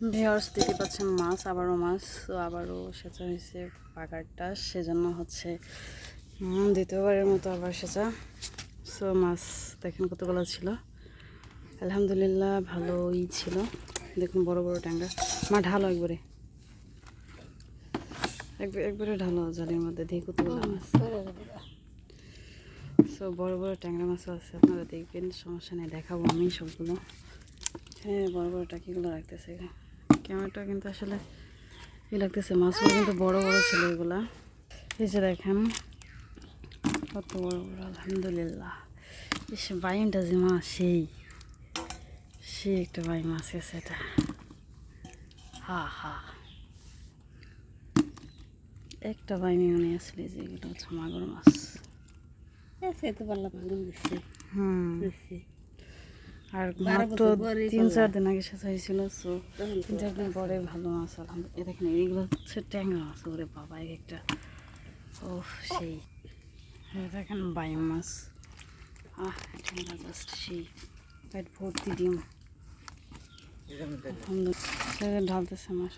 Viewers দেখতে পাচ্ছেন মাছ, আবারও মাছ, তো আবারও সেচা হয়েছে পাকারটা, সেজন্য হচ্ছে দ্বিতীয়বারের মতো আবার সেচা। সো মাছ দেখেন কতগুলো ছিল, আলহামদুলিল্লাহ ভালোই ছিল। দেখুন বড় বড় ট্যাংরা, মা ঢালো একবারে একবারে ঢালো জালির মধ্যে দিয়ে কতগুলো মাছ। সো বড় বড় ট্যাংরা মাছও আছে, আপনারা দেখবেন, সমস্যা নেই, দেখাবো আমি সবগুলো। হ্যাঁ বড় বড় টাকিগুলো রাখতেছে, ক্যামেরাটা কিন্তু আসলে ই লাগতেছে, মাছগুলো কিন্তু বড় বড় ছিল এগুলা। এই যে দেখেন কত বড় বড়, আলহামদুলিল্লাহ। এসে বাইনটা যে মাছ, সেই একটা বাই মাছ গেছে এটা, হা হা, একটা বাইনি মনে আসলে যে এগুলো হচ্ছে মাগুর মাছ। আর মাত্র 3-4 দিন আগে সাথে হয়েছিল, সো 3-4 দিন পরে ভালো মাছ আলহামদুলিল্লাহ। দেখেন এইগুলো হচ্ছে ট্যাংরা মাছ, ওরে বাবা এক একটা, ও সেই দেখেন বাই মাছ, ট্যাংরা জাস্ট সেই পেট ভর্তি ডিম, আলহামদুলিল্লাহ ঢালতেছে মাছ।